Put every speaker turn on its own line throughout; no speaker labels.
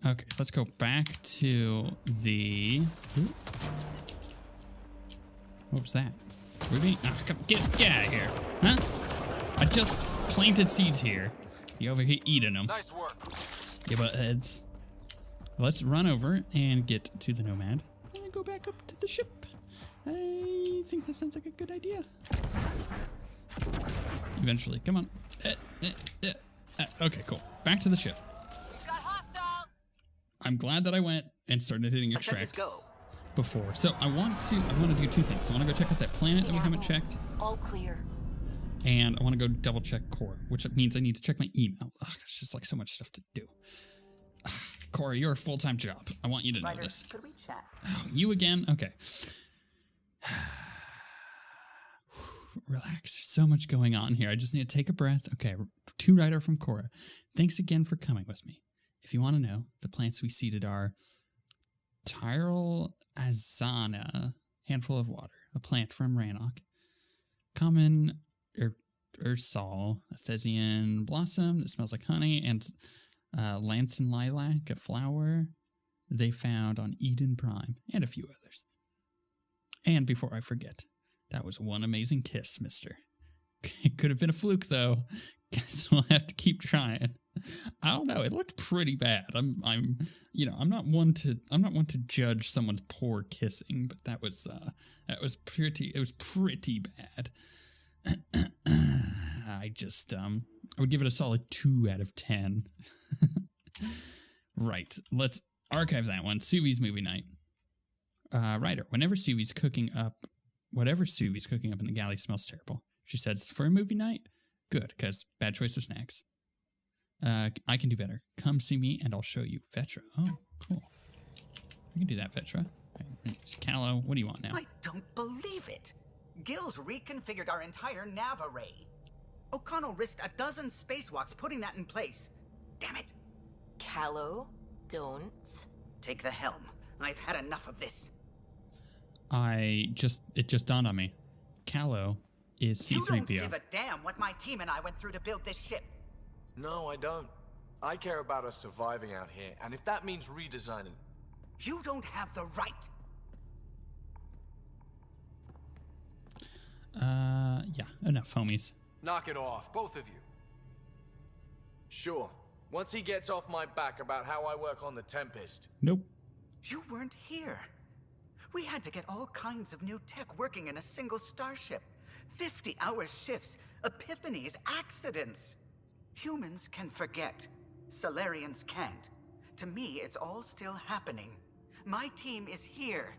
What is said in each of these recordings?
Okay, let's go back to the... Ooh. What was that? Ruby? Ah, come, get out of here. Huh? I just planted seeds here. You over here eating them.
Nice work.
You buttheads. Let's run over and get to the Nomad. And go back up to the ship. I think that sounds like a good idea. Eventually, come on. Okay, cool. Back to the ship. I'm glad that I went and started hitting extract before. So I want to do two things. I want to go check out that planet that we haven't checked.
All clear.
And I want to go double check Cora, which means I need to check my email. Ugh, it's just like so much stuff to do. Ugh, Cora, you're a full-time job. I want you to know this.
Could we chat?
Oh, you again? Okay. Relax. There's so much going on here. I just need to take a breath. Okay, to Ryder from Cora. Thanks again for coming with me. If you want to know, the plants we seeded are Tyrol azana, handful of water, a plant from Rannoch. Common Ursal, a Thesian blossom that smells like honey, and Lanson lilac, a flower they found on Eden Prime, and a few others. And before I forget, that was one amazing kiss, mister. It could have been a fluke, though. Guess we'll have to keep trying. I don't know. It looked pretty bad. I'm not one to judge someone's poor kissing, but that was pretty bad. I would give it a solid 2 out of 10. Right. Let's archive that one. Suvi's movie night. Ryder, whatever Suvi's cooking up in the galley smells terrible. She said, for a movie night? Good, because bad choice of snacks. I can do better. Come see me and I'll show you. Vetra. Oh, cool. We can do that, Vetra. Callow, what do you want now?
I don't believe it. Gills reconfigured our entire nav array. O'Connell risked a dozen spacewalks putting that in place. Damn it.
Callow, don't.
Take the helm. I've had enough of this.
It just dawned on me. Callow is C3PO.
You don't give a damn what my team and I went through to build this ship.
No, I don't. I care about us surviving out here, and if that means redesigning...
You don't have the right.
Yeah, enough, homies.
Knock it off, both of you. Sure. Once he gets off my back about how I work on the Tempest.
Nope.
You weren't here. We had to get all kinds of new tech working in a single starship. 50-hour shifts, epiphanies, accidents. Humans can forget. Solarians can't. To me, it's all still happening. My team is here.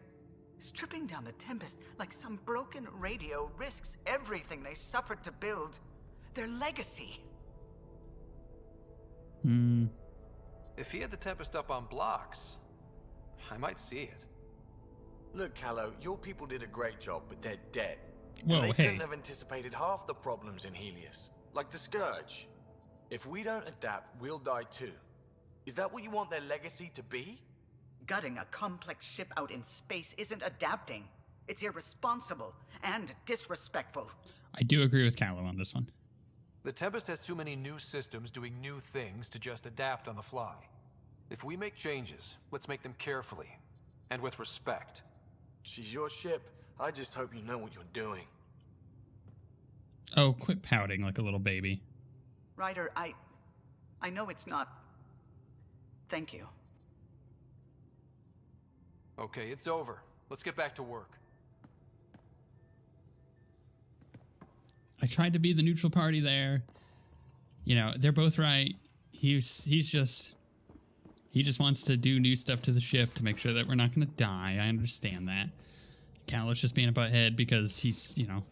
Stripping down the Tempest like some broken radio risks everything they suffered to build. Their legacy.
If he had the Tempest up on blocks, I might see it. Look, Callow, your people did a great job, but they're dead.
Whoa,
they
hey.
couldn't have anticipated half the problems in Helios, like the Scourge. If we don't adapt, we'll die too. Is that what you want their legacy to be?
Gutting a complex ship out in space isn't adapting. It's irresponsible and disrespectful.
I do agree with Callow on this one.
The Tempest has too many new systems doing new things to just adapt on the fly. If we make changes, let's make them carefully and with respect. She's your ship. I just hope you know what you're doing.
Oh, quit pouting like a little baby.
Ryder, I know it's not... Thank you.
Okay, it's over. Let's get back to work.
I tried to be the neutral party there. You know, they're both right. He just wants to do new stuff to the ship to make sure that we're not going to die. I understand that. Callow's just being a butthead because he's, you know,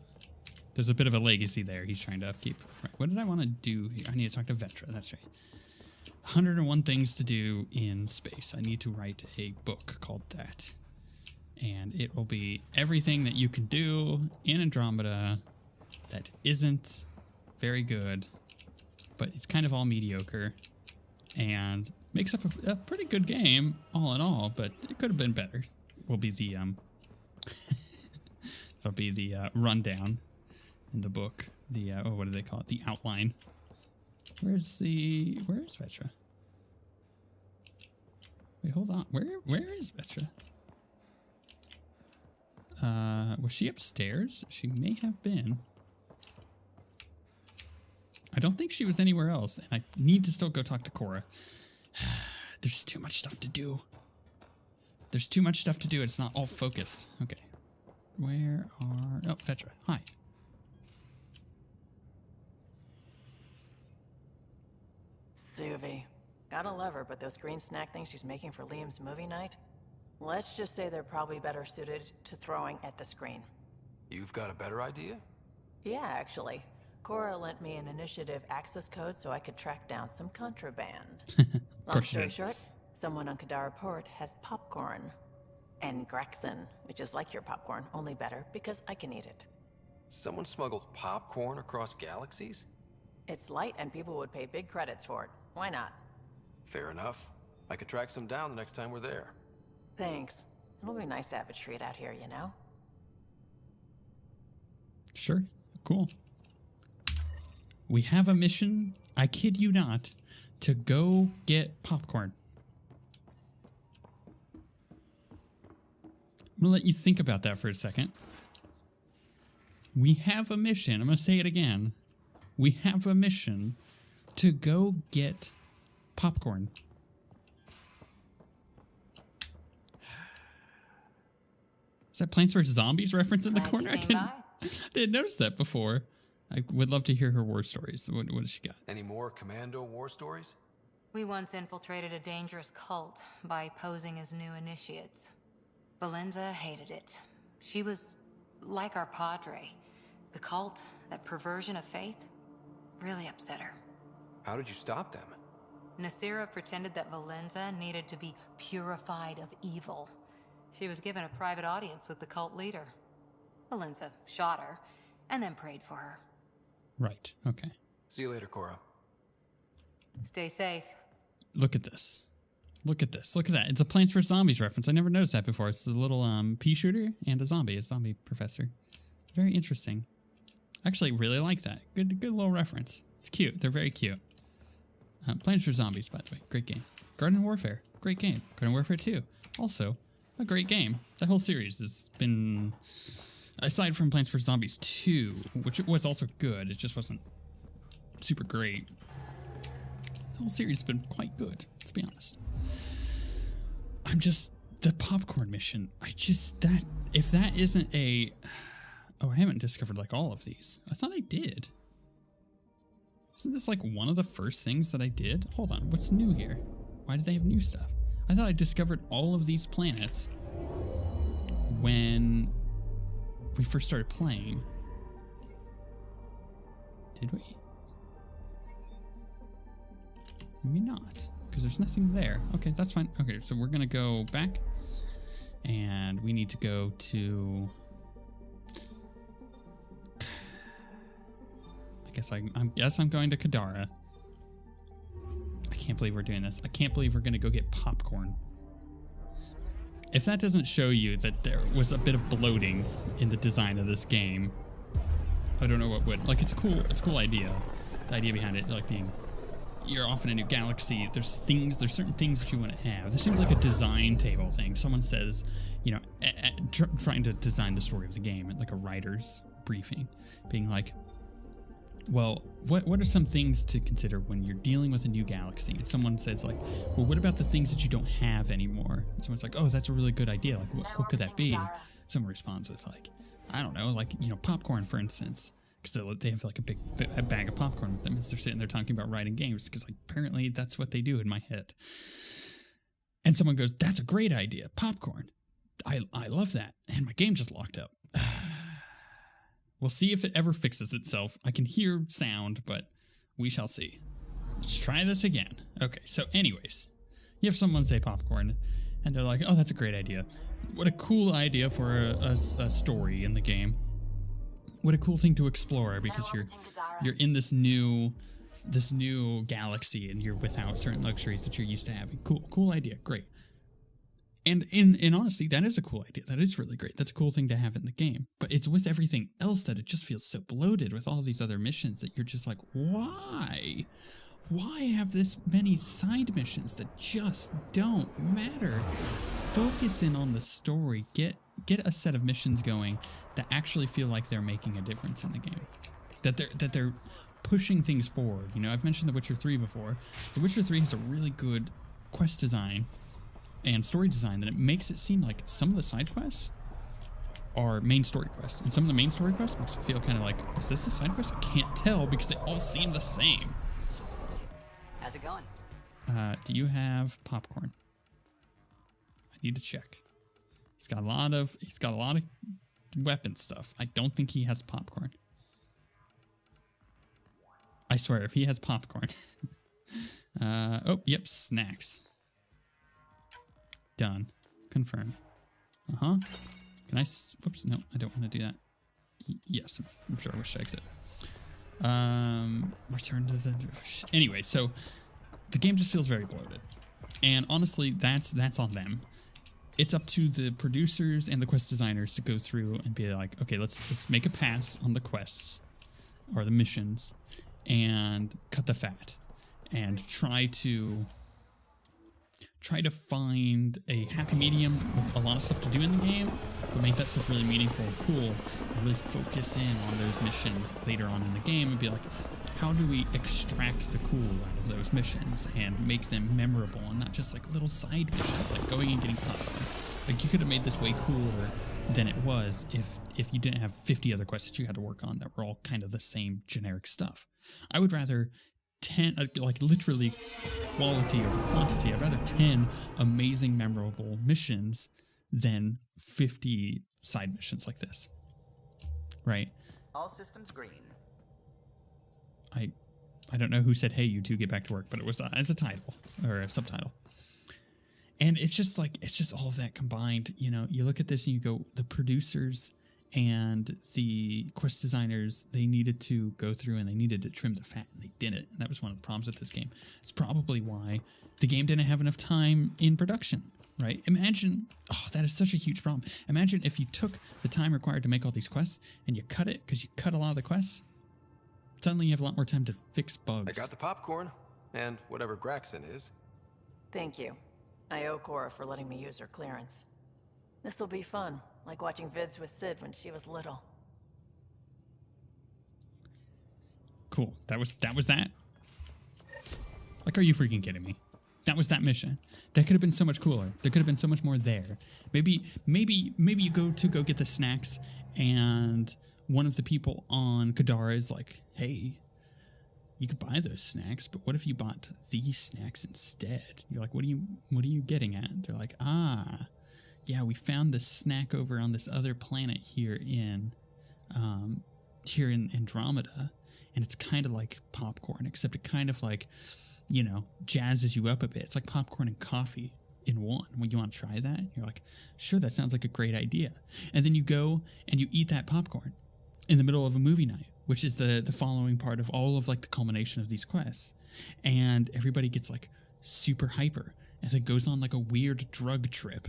there's a bit of a legacy there he's trying to upkeep. Right, what did I want to do here? I need to talk to Vetra. That's right. 101 things to do in space. I need to write a book called that. And it will be everything that you can do in Andromeda that isn't very good, but it's kind of all mediocre and makes up a pretty good game all in all, but it could have been better. Will be the that'll be the rundown in the book. The what do they call it? The outline. Where is Vetra? Wait, hold on. Where is Vetra? Was she upstairs? She may have been. I don't think she was anywhere else, and I need to still go talk to Cora. There's too much stuff to do. There's too much stuff to do. It's not all focused. Okay. Where are... Oh, Vetra. Hi.
Suvi. Gotta love her, but those green snack things she's making for Liam's movie night? Let's just say they're probably better suited to throwing at the screen.
You've got a better idea?
Yeah, actually. Cora lent me an initiative access code so I could track down some contraband. Long story short, someone on Kadara Port has popcorn. And Grexon, which is like your popcorn, only better because I can eat it.
Someone smuggled popcorn across galaxies?
It's light and people would pay big credits for it. Why not?
Fair enough. I could track some down the next time we're there.
Thanks. It'll be nice to have a treat out here, you know?
Sure. Cool. We have a mission, I kid you not, to go get popcorn. I'm going to let you think about that for a second. We have a mission. I'm going to say it again. We have a mission to go get popcorn. Is that Plants vs. Zombies reference in the corner? I didn't notice that before. I would love to hear her war stories. What does she got?
Any more Commando war stories?
We once infiltrated a dangerous cult by posing as new initiates. Valenza hated it. She was like our padre. The cult, that perversion of faith, really upset her.
How did you stop them?
Nasira pretended that Valenza needed to be purified of evil. She was given a private audience with the cult leader. Valenza shot her, and then prayed for her.
Right, okay.
See you later, Cora.
Stay safe.
Look at this. Look at this. Look at that. It's a Plants vs. Zombies reference. I never noticed that before. It's a little pea shooter and a zombie professor. Very interesting. I actually really like that. Good little reference. It's cute. They're very cute. Plants vs. Zombies, by the way. Great game. Garden Warfare. Great game. Garden Warfare 2. Also, a great game. The whole series has been... Aside from Plants vs. Zombies 2, which was also good, it just wasn't super great. The whole series has been quite good, let's be honest. The popcorn mission, if that isn't a... Oh, I haven't discovered like all of these. I thought I did. Isn't this like one of the first things that I did? Hold on, what's new here? Why do they have new stuff? I thought I discovered all of these planets when we first started playing. Did we? Maybe not, because there's nothing there. Okay, that's fine. Okay, so we're gonna go back, and we need to go to... I guess I'm going to Kadara. I can't believe we're doing this. I can't believe we're gonna go get popcorn. If that doesn't show you that there was a bit of bloating in the design of this game, I don't know what would. Like, it's a cool idea. The idea behind it, like being, you're off in a new galaxy. There's certain things that you want to have. This seems like a design table thing. Someone says, you know, trying to design the story of the game, like a writer's briefing, being like, well, what are some things to consider when you're dealing with a new galaxy? And someone says like, well, what about the things that you don't have anymore? And someone's like, oh, that's a really good idea. Like, what could that be? Someone responds with like, I don't know, like, you know, popcorn, for instance. Because they have like a bag of popcorn with them as they're sitting there talking about writing games. Because like, apparently that's what they do in my head. And someone goes, that's a great idea, popcorn. I love that. And my game just locked up. We'll see if it ever fixes itself. I can hear sound, but we shall see. Let's try this again. Okay, so anyways, you have someone say popcorn, and they're like, oh, that's a great idea. What a cool idea for a story in the game. What a cool thing to explore, because you're in this new galaxy, and you're without certain luxuries that you're used to having. Cool idea, great. And in honesty, that is a cool idea. That is really great. That's a cool thing to have in the game. But it's with everything else that it just feels so bloated with all these other missions that you're just like, why? why have this many side missions that just don't matter? Focus in on the story. Get a set of missions going that actually feel like they're making a difference in the game. That they're pushing things forward. You know, I've mentioned The Witcher 3 before. The Witcher 3 has a really good quest design and story design that it makes it seem like some of the side quests are main story quests, and some of the main story quests makes it feel kind of like, is this a side quest? I can't tell because they all seem the same.
How's it going?
Do you have popcorn? I need to check. He's got a lot of weapon stuff. I don't think he has popcorn. I swear, if he has popcorn. Oh, yep, snacks. Done. Confirm. Uh-huh. Can I... Whoops, no, I don't want to do that. Yes, I'm sure I wish to exit. Return to the... Anyway, so the game just feels very bloated. And honestly, that's on them. It's up to the producers and the quest designers to go through and be like, okay, let's make a pass on the quests or the missions and cut the fat and try to find a happy medium with a lot of stuff to do in the game, but make that stuff really meaningful and cool, and really focus in on those missions later on in the game and be like, how do we extract the cool out of those missions and make them memorable and not just like little side missions, like going and getting popcorn. Like, you could have made this way cooler than it was if you didn't have 50 other quests that you had to work on that were all kind of the same generic stuff. I would rather 10, like literally quality over quantity. I'd rather 10 amazing, memorable missions than 50 side missions like this. Right?
All systems green.
I don't know who said, hey, you two get back to work, but it was as a title or a subtitle. And it's just all of that combined. You know, you look at this and you go, the producers and the quest designers, they needed to go through and they needed to trim the fat, and they did it. And that was one of the problems with this game. It's probably why the game didn't have enough time in production, right? Imagine, oh, that is such a huge problem. Imagine if you took the time required to make all these quests and you cut it because you cut a lot of the quests. Suddenly you have a lot more time to fix bugs.
I got the popcorn, and whatever Graxon is.
Thank you. I owe Cora for letting me use her clearance. This'll be fun, like watching vids with Sid when she was little.
Cool. That was that? Like, are you freaking kidding me? That was that mission. That could have been so much cooler. There could have been so much more there. Maybe you go get the snacks, and one of the people on Kadara is like, hey, you could buy those snacks, but what if you bought these snacks instead? You're like, what are you getting at? They're like, yeah, we found this snack over on this other planet here in Andromeda, and it's kind of like popcorn, except it kind of like, you know, jazzes you up a bit. It's like popcorn and coffee in one. When you want to try that, you're like, sure, that sounds like a great idea. And then you go and you eat that popcorn in the middle of a movie night, which is the following part of all of like the culmination of these quests. And everybody gets like super hyper as it goes on like a weird drug trip.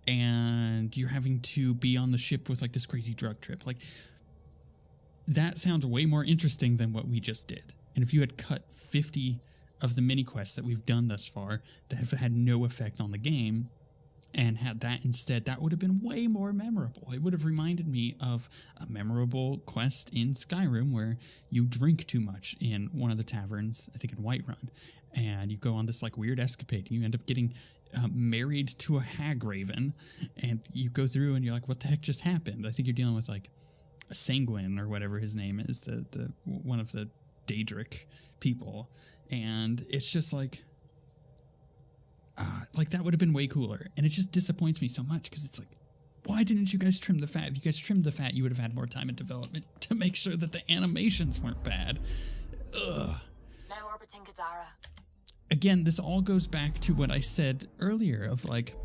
And you're having to be on the ship with like this crazy drug trip. Like, that sounds way more interesting than what we just did. And if you had cut 50 of the mini quests that we've done thus far that have had no effect on the game and had that instead, that would have been way more memorable. It would have reminded me of a memorable quest in Skyrim where you drink too much in one of the taverns, I think in Whiterun, and you go on this like weird escapade and you end up getting married to a hag raven, and you go through and you're like, what the heck just happened? I think you're dealing with like a Sanguine or whatever his name is, the one of the Daedric people, and it's just like that would have been way cooler. And it just disappoints me so much because it's like, why didn't you guys trim the fat? If you guys trimmed the fat, you would have had more time in development to make sure that the animations weren't bad. Ugh.
Now orbiting Kadara.
Again, this all goes back to what I said earlier of like,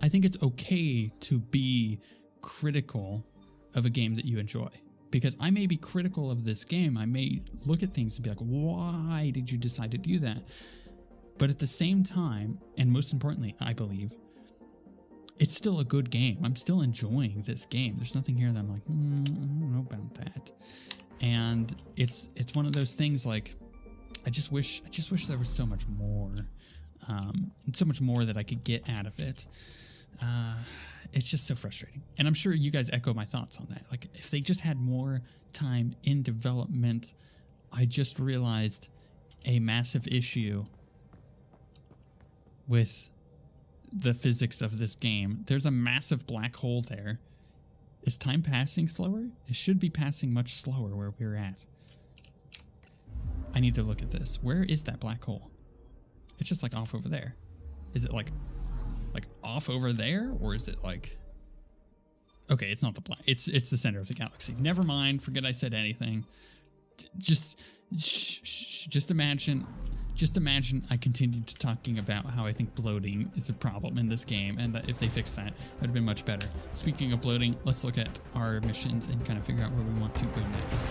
I think it's okay to be critical of a game that you enjoy. Because I may be critical of this game. I may look at things and be like, why did you decide to do that? But at the same time, and most importantly, I believe, it's still a good game. I'm still enjoying this game. There's nothing here that I'm like, I don't know about that. And it's one of those things like, I just wish there was so much more, that I could get out of it. It's just so frustrating. And I'm sure you guys echo my thoughts on that. Like, if they just had more time in development, I just realized a massive issue with the physics of this game. There's a massive black hole there. Is time passing slower? It should be passing much slower where we're at. I need to look at this. Where is that black hole? It's just like off over there. Is it like off over there, or is it like? Okay, it's not the black. It's the center of the galaxy. Never mind. Forget I said anything. Just imagine. Just imagine I continued talking about how I think bloating is a problem in this game, and that if they fixed that, it would have been much better. Speaking of bloating, let's look at our missions and kind of figure out where we want to go next.